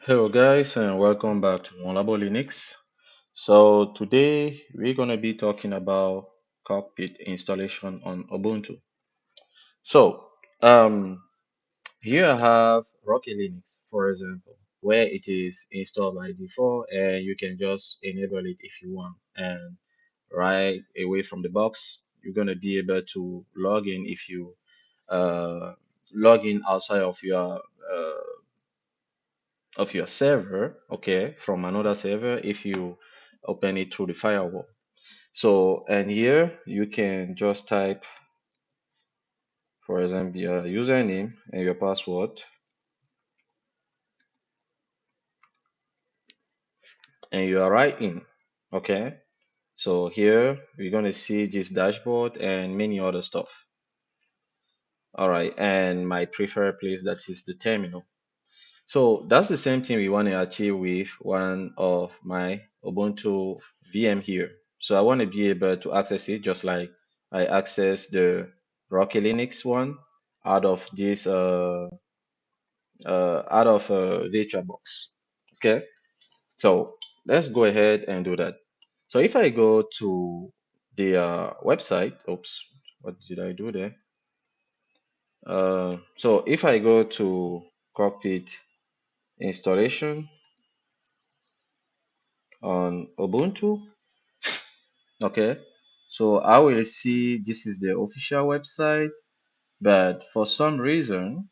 Hello guys and welcome back to MonLabo Linux. So today we're gonna be talking about Cockpit installation on Ubuntu. So here I have Rocky Linux, for example, where it is installed by default and you can just enable it if you want. And right away from the box, you're gonna be able to log in if you uh, log in outside of your server, okay, from another server if you open it through the firewall. So, and here you can just type, for example, your username and your password, and you are right in, okay. So here we're gonna see this dashboard and many other stuff. All right, and my preferred place, that is the terminal. So that's the same thing we want to achieve with one of my Ubuntu VM here. So I want to be able to access it just like I access the Rocky Linux one out of this out of VirtualBox. Okay, so let's go ahead and do that. So if I go to the website, oops, what did I do there? So if I go to Cockpit installation on Ubuntu. Okay, so I will see this is the official website, but for some reason,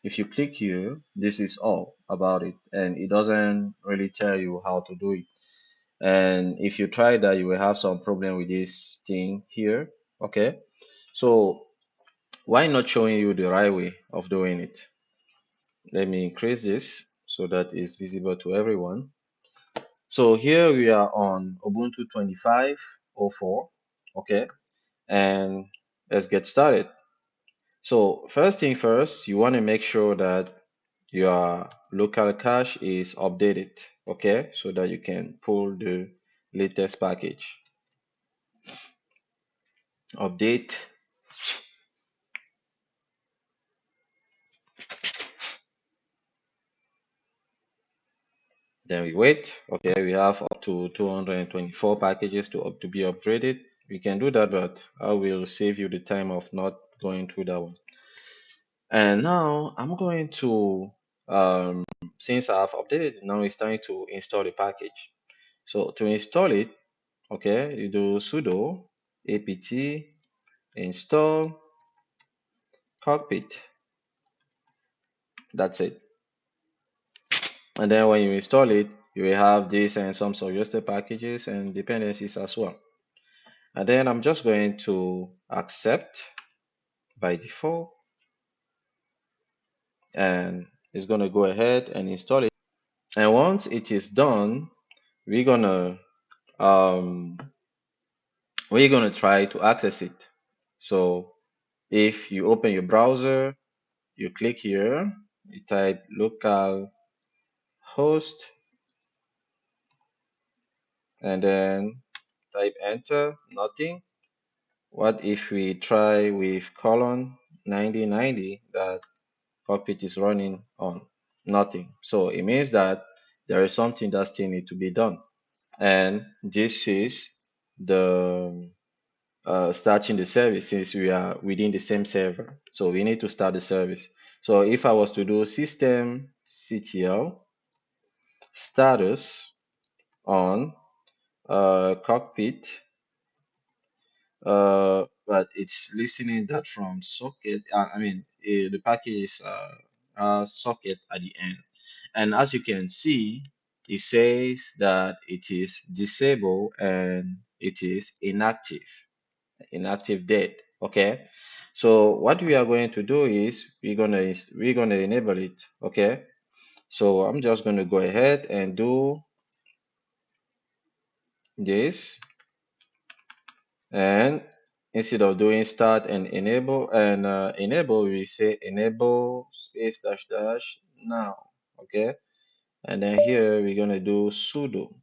if you click here, this is all about it, and it doesn't really tell you how to do it. And if you try that, you will have some problem with this thing here. Okay, so why not showing you the right way of doing it? Let me increase this so that it's visible to everyone. So here we are on Ubuntu 25.04. Okay, and let's get started. So first thing first, you want to make sure that your local cache is updated, okay, so that you can pull the latest package. Update, then we wait. Okay, we have up to 224 packages to be upgraded. We can do that, but I will save you the time of not going through that one. And now I'm going to since I've updated, now it's time to install the package. So to install it, okay, you do sudo apt install cockpit. That's it. And then when you install it, you will have this and some suggested packages and dependencies as well. And then I'm just going to accept by default, and it's going to go ahead and install it. And once it is done, we're gonna um, we're gonna try to access it. So if you open your browser, you click here, you type local host, and then type enter, nothing. What if we try with colon 9090 that cockpit is running on? Nothing. So it means that there is something that still need to be done. And this is the starting the service since we are within the same server. So we need to start the service. So if I was to do systemctl status on cockpit, but it's listening that from socket. The package is socket at the end, and as you can see, it says that it is disabled and it is inactive dead. Okay, so what we are going to do is we're gonna enable it. Okay, so I'm just going to go ahead and do this. And instead of doing start and enable, we say enable space dash dash now. Okay. And then here we're going to do sudo.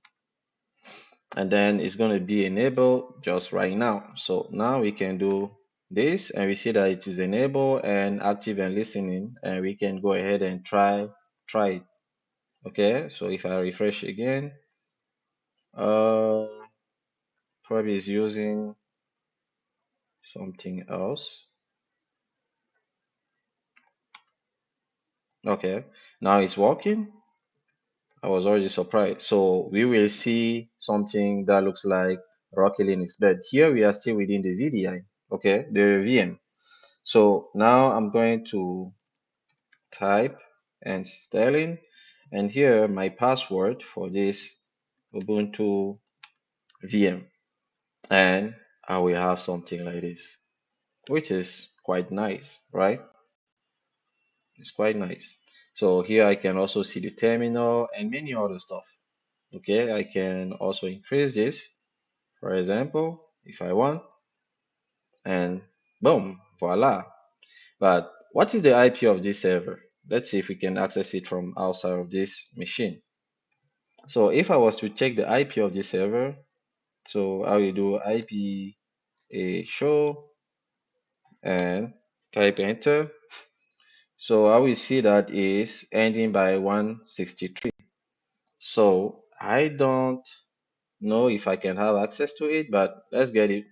And then it's going to be enabled just right now. So now we can do this and we see that it is enabled and active and listening. And we can go ahead and try it. Okay, so if I refresh again, uh, probably is using something else. Okay, now it's working. I was already surprised. So we will see something that looks like Rocky Linux, but here we are still within the VDI, okay, the VM. So now I'm going to type and styling, and here my password for this Ubuntu VM, and I will have something like this, which is quite nice, right? It's quite nice. So here I can also see the terminal and many other stuff. Okay, I can also increase this, for example, if I want, and boom, voila. But what is the IP of this server? Let's see if we can access it from outside of this machine. So if I was to check the IP of this server, so I will do IP a show and type enter. So I will see that is ending by 163. So I don't know if I can have access to it, but let's get it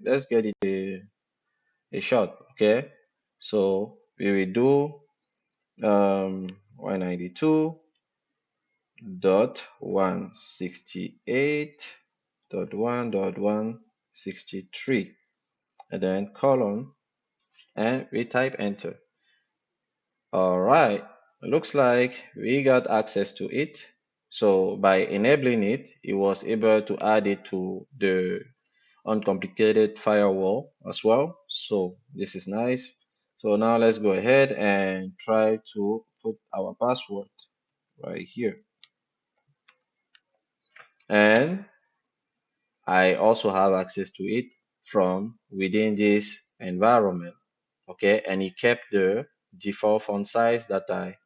a shot, okay? So we will do 192.168.1.163 and then colon and we type enter. All right, looks like we got access to it. So by enabling it, it was able to add it to the uncomplicated firewall as well. So this is nice. So now let's go ahead and try to put our password right here. And I also have access to it from within this environment. Okay, and it kept the default font size that I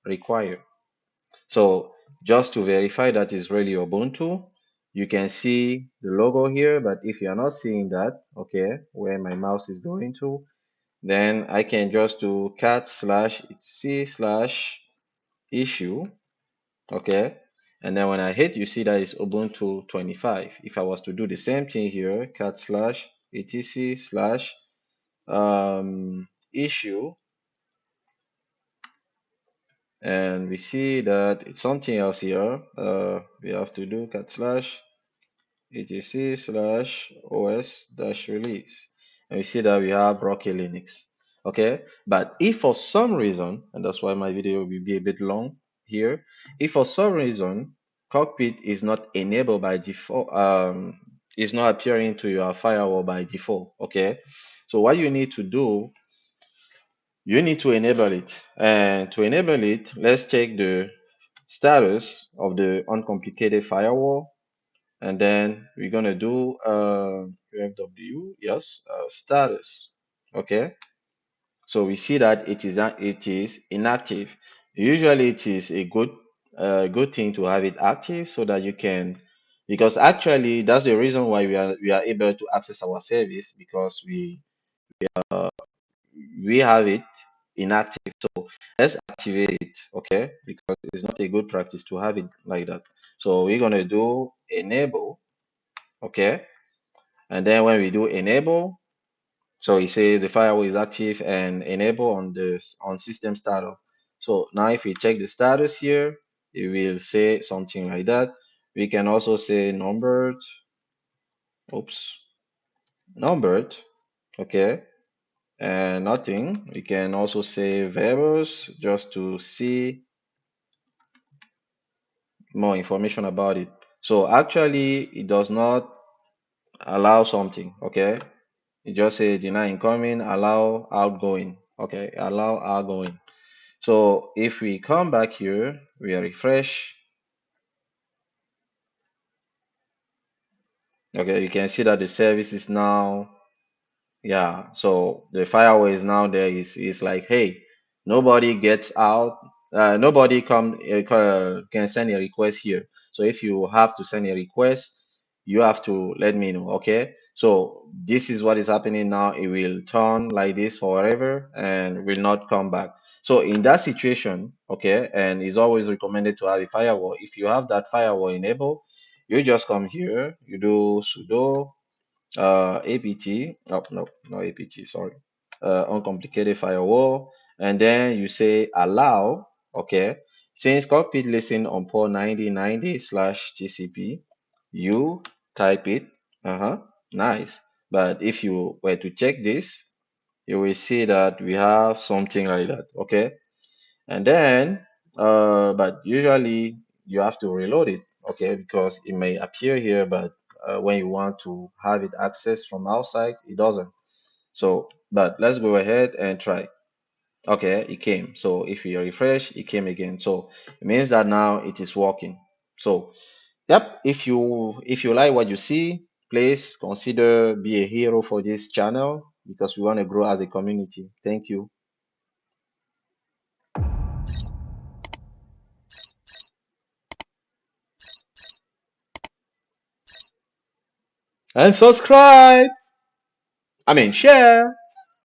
require. So just to verify that is really Ubuntu, you can see the logo here, but if you are not seeing that, okay, where my mouse is going to, then I can just do cat slash c slash issue, okay, and then when I hit, you see that it's Ubuntu 25. If I was to do the same thing here, cat slash etc slash issue, and we see that it's something else here. We have to do cat slash etc slash os dash release, and we see that we have Rocky Linux. Okay, but if for some reason, and that's why my video will be a bit long here, if for some reason Cockpit is not enabled by default, is not appearing to your firewall by default, okay, so what you need to do, you need to enable it, and to enable it, let's check the status of the uncomplicated firewall, and then we're gonna do UFW, yes, status. Okay, so we see that it is inactive. Usually, it is a good thing to have it active so that you can, because actually that's the reason why we are able to access our service, because we have it inactive. So let's activate it, okay? Because it's not a good practice to have it like that. So we're gonna do enable, okay? And then when we do enable, so it says the firewall is active and enable on system startup. So now if we check the status here, it will say something like that. We can also say numbered, oops, numbered, okay, and nothing. We can also say variables just to see more information about it. So actually, it does not allow something, okay? It just says deny incoming, allow outgoing. Okay, allow outgoing. So if we come back here, we refresh. Okay, you can see that the service is now, yeah. So the firewall is now there. Is like, hey, nobody gets out. Nobody can send a request here. So if you have to send a request, you have to let me know. Okay. So this is what is happening now. It will turn like this forever and will not come back. So in that situation, okay, and it's always recommended to have a firewall. If you have that firewall enabled, you just come here, you do sudo apt, oh no, not apt, sorry, uncomplicated firewall, and then you say allow, okay, since cockpit listen on port 9090 slash tcp, you type it, nice. But if you were to check this, you will see that we have something like that, okay, and then but usually you have to reload it, okay, because it may appear here, but when you want to have it accessed from outside, it doesn't. So but let's go ahead and try. Okay, it came. So if you refresh, it came again. So it means that now it is working. So yep, if you like what you see, please consider be a hero for this channel because we want to grow as a community. Thank you. And subscribe. I mean, share.